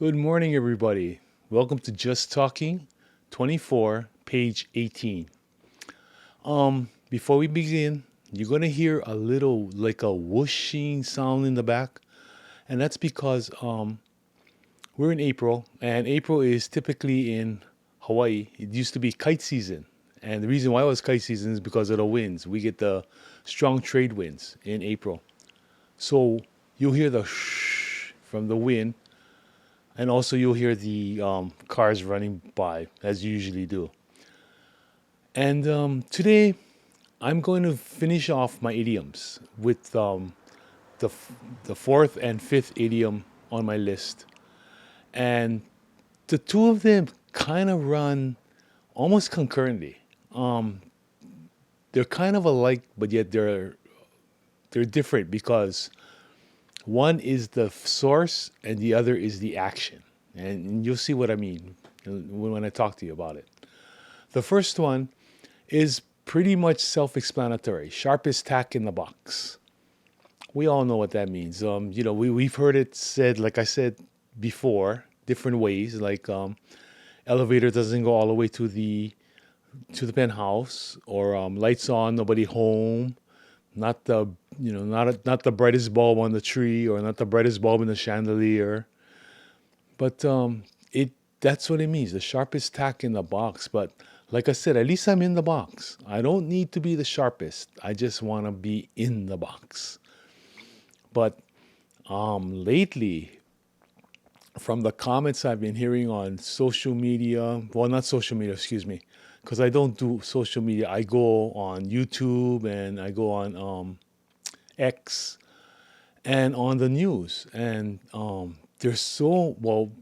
Good morning, everybody. Welcome to Just Talking 24, page 18. Before we begin, you're going to hear a little like a whooshing sound in the back, and that's because we're in April, and April is typically in Hawaii. It used to be kite season, and the reason why it was kite season is because of the winds. We get the strong trade winds in April. So you'll hear the shh from the wind, and also you'll hear the cars running by as you usually do. And today I'm going to finish off my idioms with the fourth and fifth idiom on my list. And the two of them kind of run almost concurrently. Um, they're kind of alike, but yet they're different because one is the source and the other is the action. And you'll see what I mean when I talk to you about it. The first one is pretty much self explanatory, sharpest tack in the box. We all know what that means. We've heard it said, like I said before, different ways. Like elevator doesn't go all the way to the penthouse, or lights on, nobody home, not the not the brightest bulb on the tree, or not the brightest bulb in the chandelier. But it that's what it means, the sharpest tack in the box. But like I said, at least I'm in the box. I don't need to be the sharpest. I just want to be in the box. But lately, from the comments I've been hearing on social media, well, not social media, excuse me, because I don't do social media. I go on YouTube and I go on X and on the news. And they're so, well,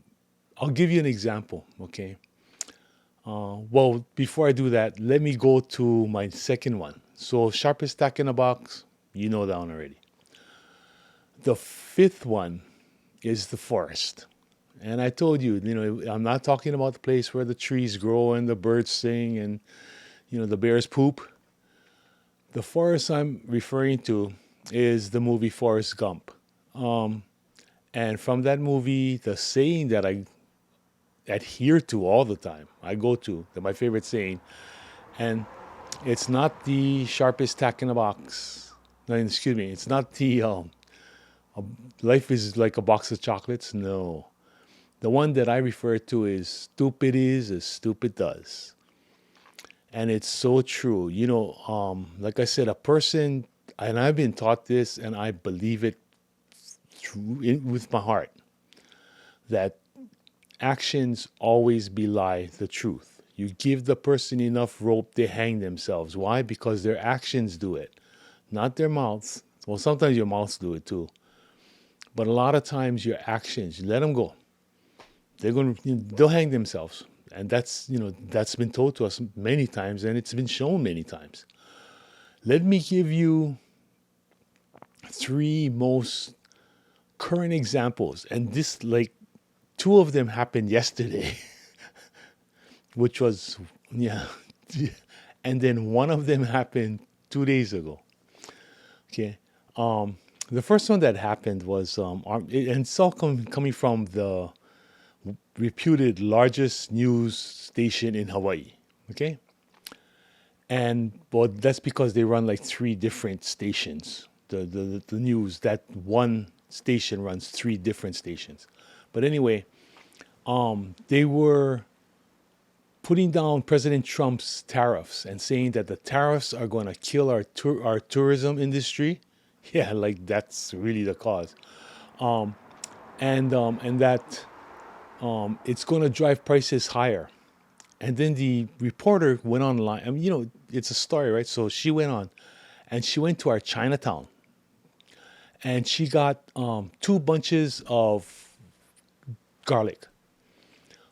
I'll give you an example, okay? Well, before I do that, let me go to my second one. So, sharpest stack in the box, you know that one already. The fifth one is the forest. And I told you, I'm not talking about the place where the trees grow and the birds sing and, the bears poop. The forest I'm referring to is the movie Forrest Gump. And from that movie, the saying that I adhere to all the time, I go to, my favorite saying, and it's not the sharpest tack in the box. No, excuse me, it's not the life is like a box of chocolates. No. The one that I refer to is stupid is as stupid does. And it's so true. Like I said, a person, and I've been taught this and I believe it with my heart, that actions always belie the truth. You give the person enough rope, they hang themselves. Why? Because their actions do it, not their mouths. Well, sometimes your mouths do it too. But a lot of times your actions, you let them go. They'll hang themselves. And that's been told to us many times, and it's been shown many times. Let me give you three most current examples. And this, like, two of them happened yesterday, which was, yeah. And then one of them happened 2 days ago. Okay. The first one that happened was, and it's all coming from the reputed largest news station in Hawaii. Okay. And, well, that's because they run like three different stations. The news, that one station runs three different stations. But anyway, they were putting down President Trump's tariffs and saying that the tariffs are going to kill our tourism industry. Yeah, like that's really the cause. And that it's going to drive prices higher. And then the reporter went online. I mean, it's a story, right? So she went on, and she went to our Chinatown, and she got two bunches of garlic.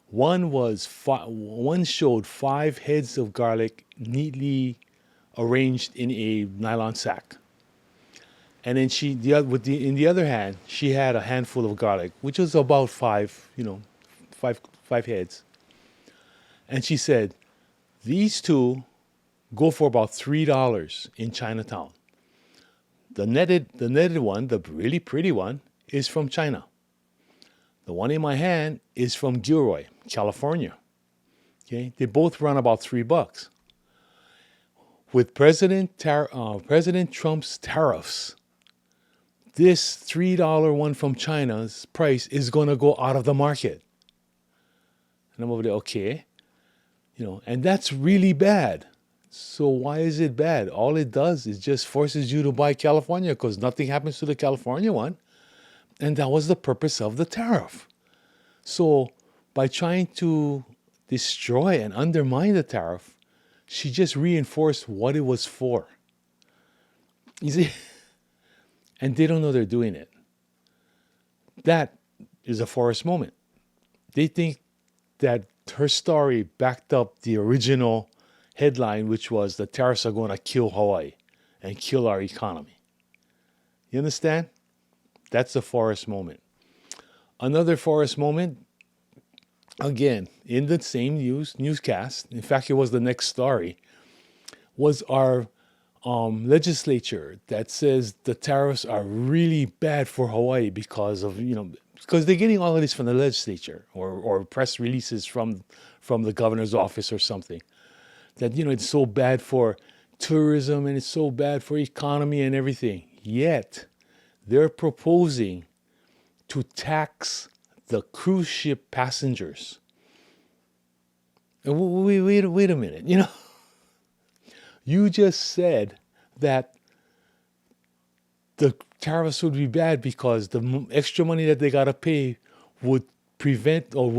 One showed 5 heads of garlic neatly arranged in a nylon sack. And then in the other hand, she had a handful of garlic, which was about five heads. And she said, these two go for about $3 in Chinatown. The netted one, the really pretty one, is from China. The one in my hand is from Gilroy, California. Okay, they both run about $3. With President Trump's tariffs, this $3 one from China's price is going to go out of the market. And I'm over there, okay, and that's really bad. So why is it bad? All it does is just forces you to buy California because nothing happens to the California one. And that was the purpose of the tariff. So by trying to destroy and undermine the tariff, she just reinforced what it was for. You see? And they don't know they're doing it. That is a Forrest moment. They think that her story backed up the original headline, which was the tariffs are going to kill Hawaii and kill our economy. You understand? That's the Forrest moment. Another Forrest moment, again, in the same newscast, in fact, it was the next story, was our legislature that says the tariffs are really bad for Hawaii because of, because they're getting all of this from the legislature or press releases from the governor's office or something. That, it's so bad for tourism and it's so bad for economy and everything. Yet, they're proposing to tax the cruise ship passengers. Wait a minute. You just said that the tariffs would be bad because the extra money that they got to pay would prevent or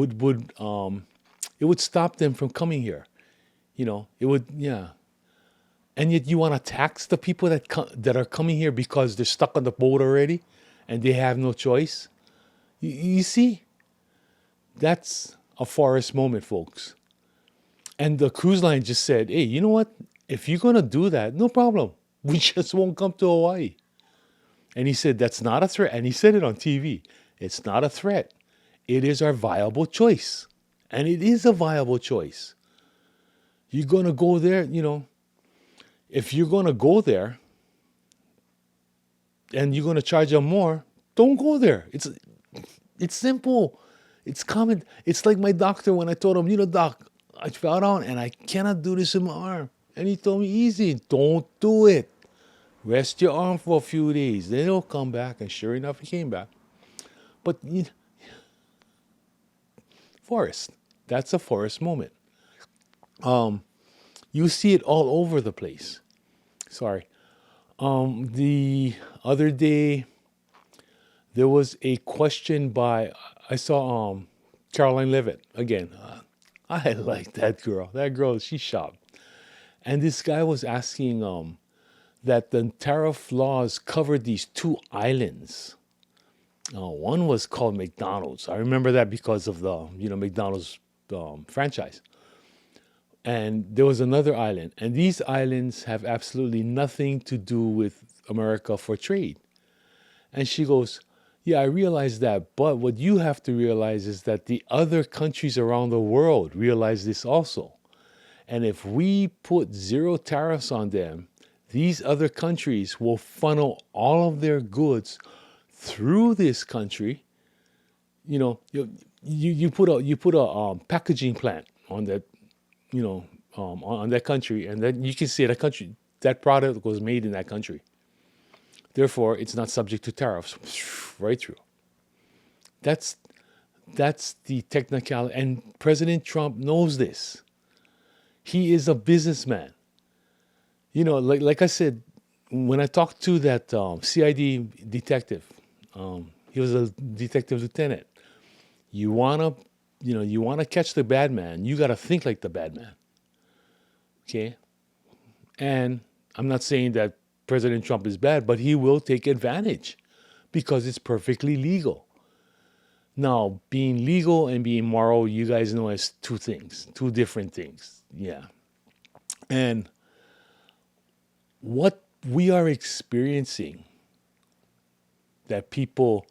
it would stop them from coming here. It would, yeah. And yet you want to tax the people that are coming here because they're stuck on the boat already and they have no choice. You see? That's a Forrest moment, folks. And the cruise line just said, hey, you know what? If you're going to do that, no problem. We just won't come to Hawaii. And he said, that's not a threat. And he said it on TV. It's not a threat. It is our viable choice. And it is a viable choice. You're going to go there, if you're going to go there and you're going to charge them more, don't go there. It's simple. It's common. It's like my doctor when I told him, doc, I fell down and I cannot do this in my arm. And he told me, easy, don't do it. Rest your arm for a few days. Then it'll come back. And sure enough, he came back. But, Forrest, that's a Forrest moment. You see it all over the place. Sorry. The other day, there was a question I saw Caroline Levitt again. I like that girl. That girl, she's sharp. And this guy was asking that the tariff laws covered these two islands. One was called McDonald's. I remember that because of the McDonald's franchise. And there was another island. And these islands have absolutely nothing to do with America for trade. And she goes, yeah, I realize that. But what you have to realize is that the other countries around the world realize this also. And if we put zero tariffs on them, these other countries will funnel all of their goods through this country. You put a packaging plant on that, on that country, and then you can see that product was made in that country. Therefore, it's not subject to tariffs. Right through. That's the technicality, and President Trump knows this. He is a businessman. Like I said, when I talked to that CID detective, he was a detective lieutenant. You wanna catch the bad man. You gotta think like the bad man. Okay, and I'm not saying that President Trump is bad, but he will take advantage because it's perfectly legal. Now, being legal and being moral, you guys know as two different things. Yeah. And what we are experiencing that people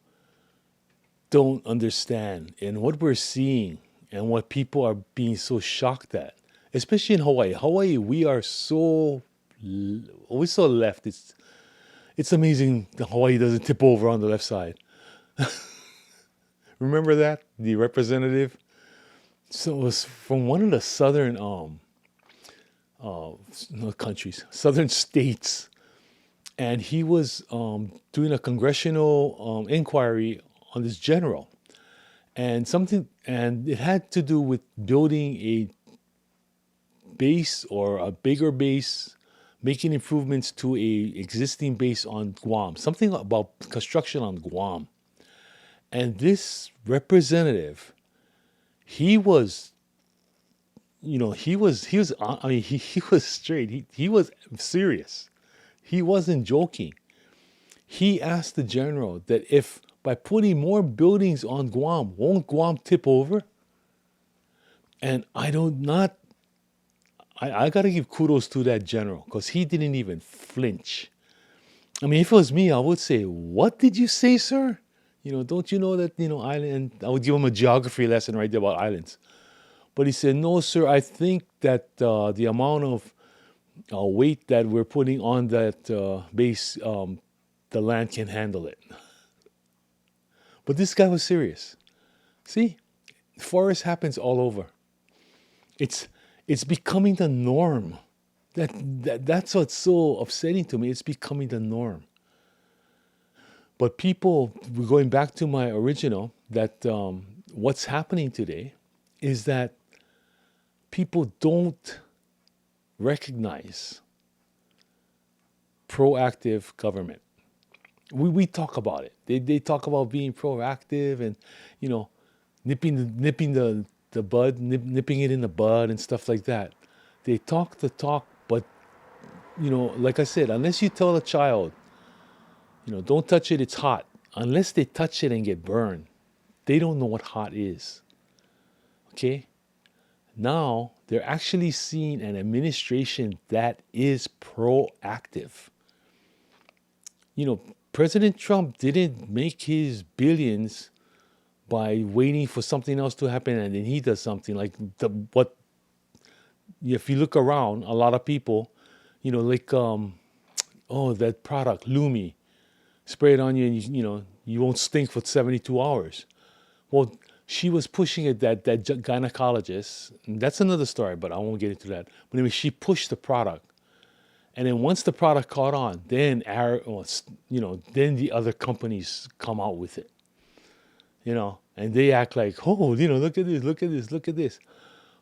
don't understand, and what we're seeing and what people are being so shocked at, especially in Hawaii. Hawaii, we're so left. It's amazing that Hawaii doesn't tip over on the left side. Remember that? The representative? So it was from one of the southern countries, southern states. And he was doing a congressional inquiry on this general. And it had to do with building a base or a bigger base, making improvements to a existing base on Guam, something about construction on Guam. And this representative, he was, I mean, he was straight. He was serious. He wasn't joking. He asked the general that if by putting more buildings on Guam, won't Guam tip over? And I gotta give kudos to that general because he didn't even flinch. I mean, if it was me, I would say, "What did you say, sir? Don't you know that island?" I would give him a geography lesson right there about islands. But he said, "No, sir. I think that the amount of weight that we're putting on that base, the land can handle it." But this guy was serious. See, Forrest happens all over. It's it's becoming the norm. That's what's so upsetting to me. It's becoming the norm. But people, going back to my original, that what's happening today is that people don't recognize proactive government. We talk about it. They talk about being proactive and, you know, nipping the bud, nipping it in the bud and stuff like that. They talk the talk, but, like I said, unless you tell a child, don't touch it, it's hot. Unless they touch it and get burned, they don't know what hot is. Okay? Now they're actually seeing an administration that is proactive. President Trump didn't make his billions by waiting for something else to happen and then he does something like if you look around, a lot of people, like that product Lumi, spray it on you and you won't stink for 72 hours. Well, she was pushing it, that gynecologist, and that's another story, but I won't get into that. But anyway, she pushed the product. And then once the product caught on, then then the other companies come out with it, and they act like, oh, look at this, look at this, look at this.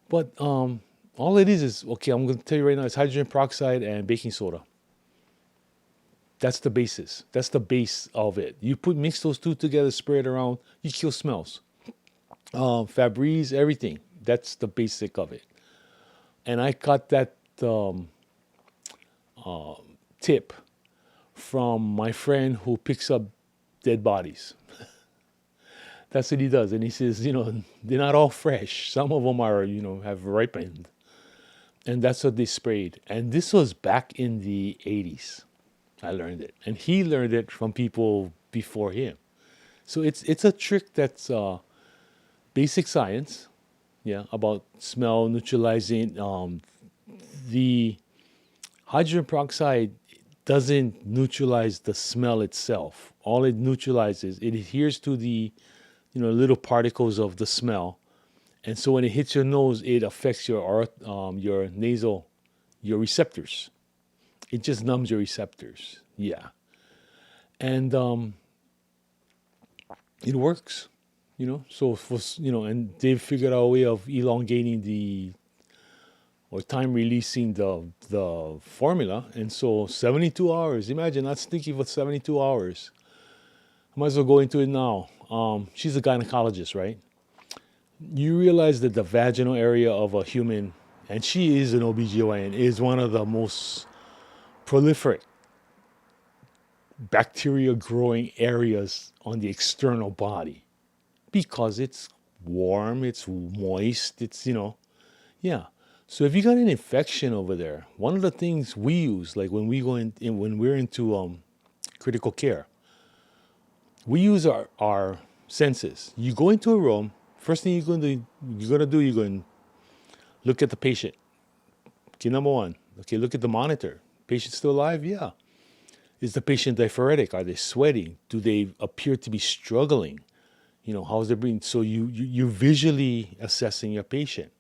But all it is okay. I'm going to tell you right now, it's hydrogen peroxide and baking soda. That's the basis. That's the base of it. You mix those two together, spray it around, you kill smells. Febreze, everything. That's the basic of it. And I got that tip from my friend who picks up dead bodies. That's what he does. And he says, they're not all fresh. Some of them are, have ripened. And that's what they sprayed. And this was back in the 80s. I learned it. And he learned it from people before him. So it's a trick that's basic science, about smell neutralizing. The hydrogen peroxide doesn't neutralize the smell itself. All it neutralizes, it adheres to the little particles of the smell, and so when it hits your nose, it affects your nasal, your receptors. It just numbs your receptors. Yeah, and it works. So for and they've figured out a way of elongating or time releasing the formula, and so 72 hours. Imagine not stinking for 72 hours. I might as well go into it now. She's a gynecologist, right? You realize that the vaginal area of a human, and she is an OBGYN, is one of the most prolific bacteria growing areas on the external body because it's warm, it's moist, it's, yeah. So if you got an infection over there, one of the things we use, like when we go when we're into critical care, we use our senses. You go into a room, first thing you're going to look at the patient. Okay, number one. Okay, look at the monitor. Patient still alive? Yeah. Is the patient diaphoretic? Are they sweating? Do they appear to be struggling? How's their breathing? So you're visually assessing your patient.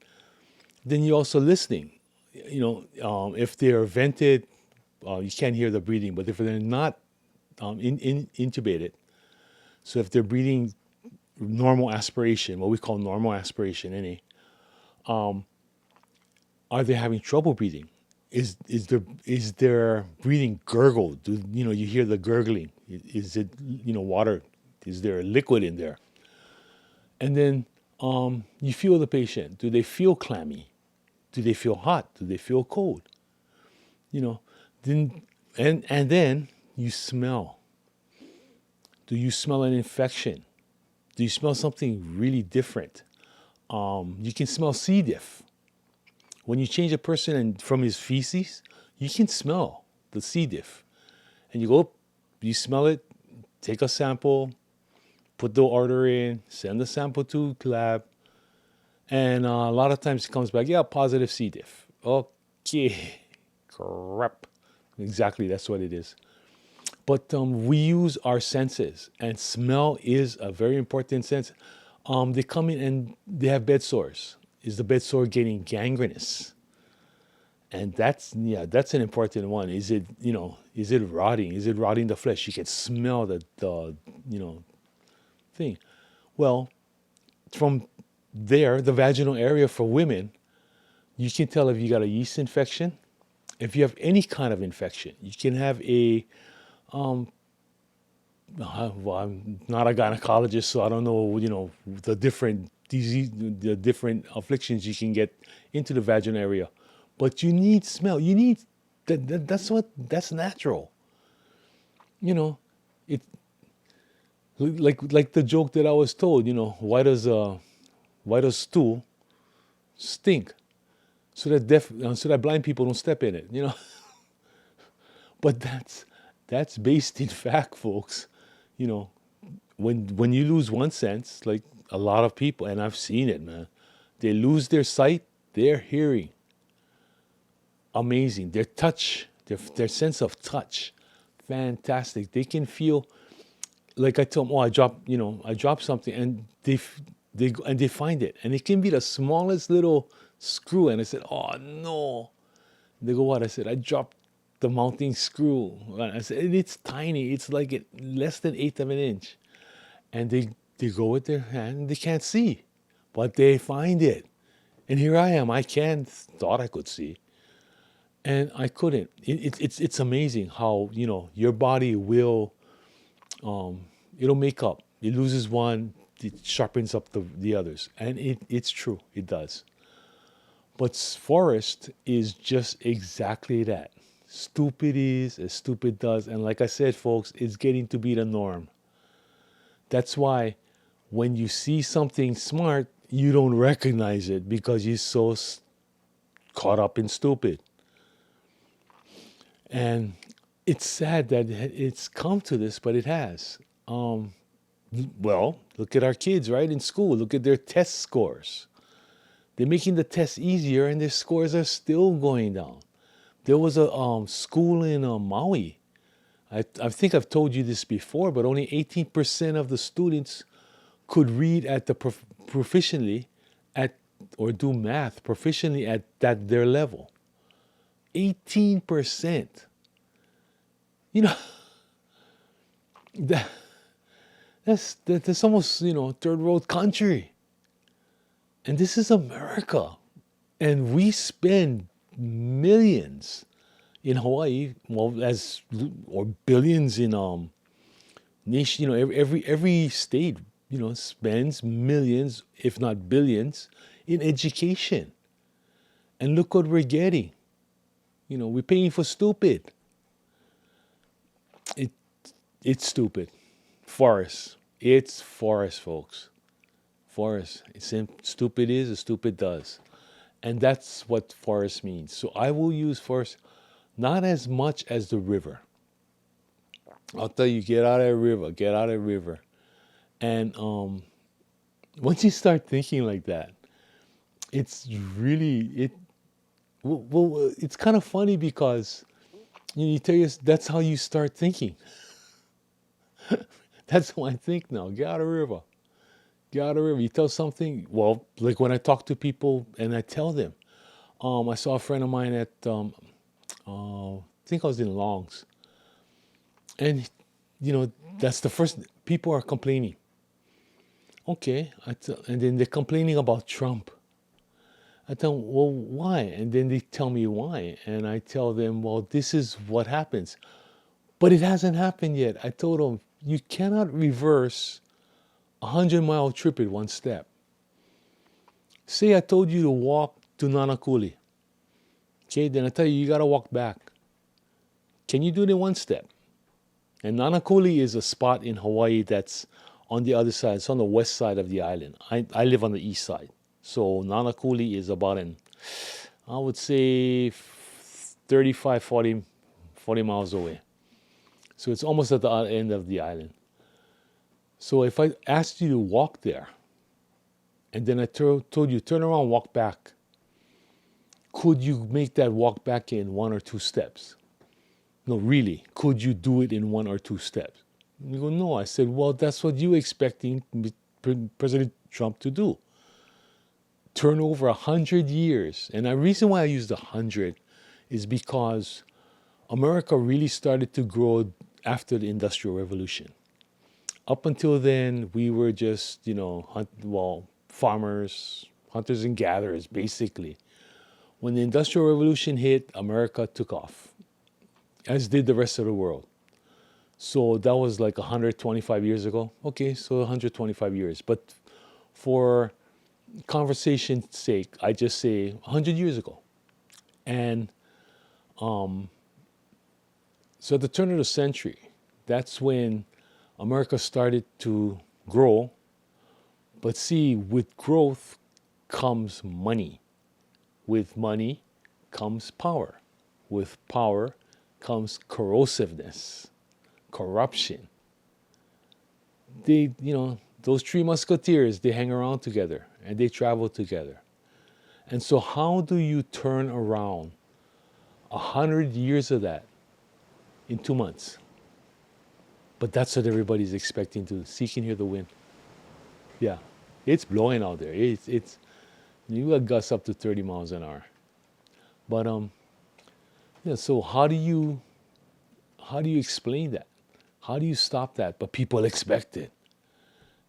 Then you're also listening. If they're vented, you can't hear the breathing. But if they're not intubated, so if they're breathing normal aspiration, what we call normal aspiration, are they having trouble breathing? Is their breathing gurgled? You hear the gurgling? Is it water? Is there a liquid in there? And then you feel the patient. Do they feel clammy? Do they feel hot? Do they feel cold? You know, then and then you smell. Do you smell an infection? Do you smell something really different? You can smell C. diff. When you change a person from his feces, you can smell the C. diff. And you go, you smell it, take a sample, put the order in, send the sample to lab, and a lot of times it comes back, yeah, positive C. diff. Okay, crap. Exactly, that's what it is. But we use our senses, and smell is a very important sense. They come in and they have bed sores. Is the bed sore getting gangrenous? And that's an important one. Is it rotting? Is it rotting the flesh? You can smell the thing. Well, from there, the vaginal area for women, you can tell if you got a yeast infection. If you have any kind of infection, you can have well, I'm not a gynecologist, so I don't know, the different disease, the different afflictions you can get into the vaginal area. But you need smell. You need that's natural. It like the joke that I was told. Why does stool stink? So that blind people don't step in it. But that's based in fact, folks. You know, when you lose one sense, like a lot of people, and I've seen it, man, they lose their sight, their hearing. Amazing. Their touch, their sense of touch, fantastic. They can feel like I tell them, oh, I dropped something, and they find it, and it can be the smallest little screw, and I said, oh no. They go, what? I said, I dropped the mounting screw. I said, it's tiny. It's like less than eighth of an inch. And they go with their hand. They can't see, but they find it. And here I am. Thought I could see, and I couldn't. It's amazing how your body will it'll make up. It loses one, it sharpens up the others, and it's true. It does. But Forrest is just exactly that. Stupid is as stupid does. And like I said, folks, it's getting to be the norm. That's why when you see something smart, you don't recognize it because you're so caught up in stupid. And it's sad that it's come to this, but it has. Well, look at our kids, right? In school, look at their test scores. They're making the tests easier, and their scores are still going down. There was a school in Maui. I think I've told you this before, but only 18% of the students could read at the proficiently at or do math proficiently at their level. 18%. That that's almost third world country. And this is America. And we spend millions in Hawaii, or billions in nation. Every state, spends millions, if not billions, in education. And look what we're getting. We're paying for stupid. It's stupid. Forrest. It's Forrest, folks. Forrest. Stupid is as stupid does. And that's what Forrest means. So I will use Forrest not as much as the river. I'll tell you, get out of the river, get out of the river. And once you start thinking like that, it's really, it's kind of funny because you tell you that's how you start thinking. That's how I think now. Get out of the river. Get out of the river. You tell something. Well, like when I talk to people and I tell them, I saw a friend of mine at, I think I was in Longs, and that's the first. People are complaining. Okay, and then they're complaining about Trump. I tell them, well, why? And then they tell me why, and I tell them, well, this is what happens, but it hasn't happened yet. I told them you cannot reverse 100-mile trip in one step. Say I told you to walk to Nanakuli. Okay, then I tell you, you got to walk back. Can you do it in one step? And Nanakuli is a spot in Hawaii that's on the other side. It's on the west side of the island. I live on the east side. So Nanakuli is about I would say 35, 40 miles away. So it's almost at the end of the island. So if I asked you to walk there, and then I told you, turn around, walk back, could you make that walk back in 1 or 2 steps? No, really, could you do it in 1 or 2 steps? You go, no. I said, well, that's what you expecting President Trump to do. Turn over 100 years. And the reason why I used 100 is because America really started to grow after the Industrial Revolution. Up until then, we were just, farmers, hunters and gatherers, basically. When the Industrial Revolution hit, America took off, as did the rest of the world. So that was like 125 years ago. Okay, so 125 years. But for conversation's sake, I just say 100 years ago. And so at the turn of the century, that's when America started to grow. But see, with growth comes money. With money comes power. With power comes corrosiveness, corruption. Those three musketeers, they hang around together and they travel together. And so how do you turn around 100 years of that in 2 months? But that's what everybody's expecting to see. Can hear the wind. Yeah, it's blowing out there. It's you got gusts up to 30 miles an hour. But so how do you explain that? How do you stop that? But people expect it.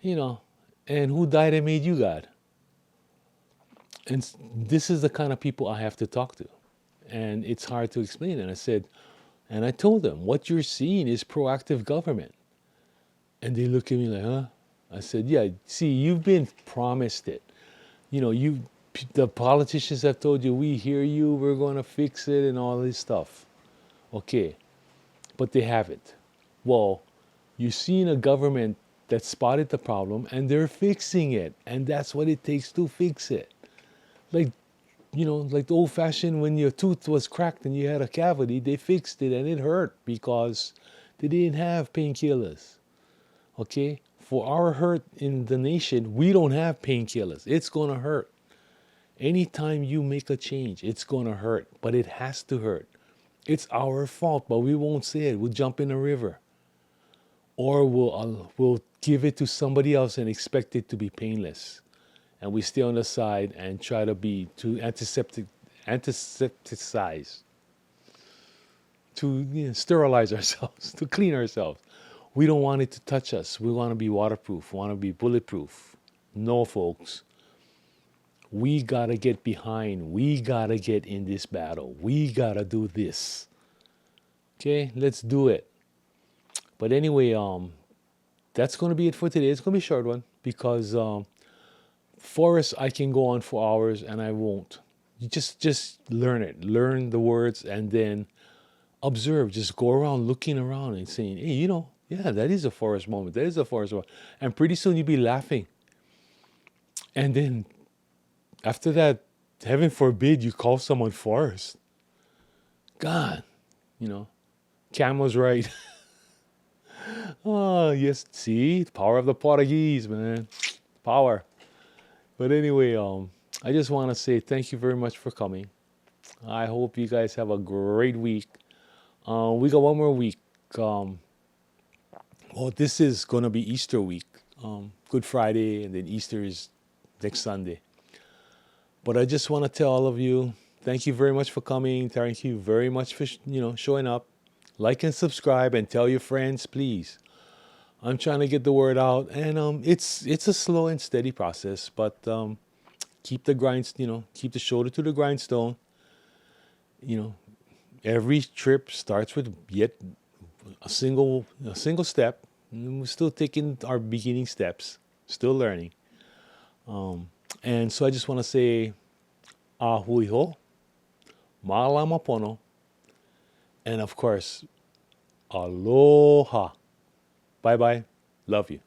And who died and made you God? And this is the kind of people I have to talk to. And it's hard to explain. And I told them, what you're seeing is proactive government. And they look at me like, huh? I said, yeah, see, you've been promised it. The politicians have told you, we hear you, we're going to fix it and all this stuff. Okay, but they haven't. Well, you've seen a government that spotted the problem and they're fixing it. And that's what it takes to fix it. Like the old fashioned, when your tooth was cracked and you had a cavity, they fixed it and it hurt because they didn't have painkillers. Okay? For our hurt in the nation, we don't have painkillers. It's going to hurt. Anytime you make a change, it's going to hurt, but it has to hurt. It's our fault, but we won't say it. We'll jump in the river. Or we'll give it to somebody else and expect it to be painless. And we stay on the side and try to antisepticize, to sterilize ourselves, to clean ourselves. We don't want it to touch us. We want to be waterproof, want to be bulletproof. No, folks. We got to get behind. We got to get in this battle. We got to do this. Okay, let's do it. But anyway, that's going to be it for today. It's going to be a short one because Forrest, I can go on for hours and I won't. You just learn it. Learn the words and then observe. Just go around looking around and saying, hey, yeah, that is a Forrest moment. That is a Forrest moment. And pretty soon you'll be laughing. And then after that, heaven forbid you call someone Forrest. God, Cam was right. Oh, yes. See, the power of the Portuguese, man. Power. But anyway, I just want to say thank you very much for coming. I hope you guys have a great week. We got one more week. This is going to be Easter week. Good Friday, and then Easter is next Sunday. But I just want to tell all of you, thank you very much for coming. Thank you very much for showing up. Like and subscribe, and tell your friends, please. I'm trying to get the word out, and it's a slow and steady process, but keep the keep the shoulder to the grindstone. You know, every trip starts with yet a single step. And we're still taking our beginning steps, still learning. And so I just want to say ahui ho, malama pono, and of course, aloha. Bye bye. Love you.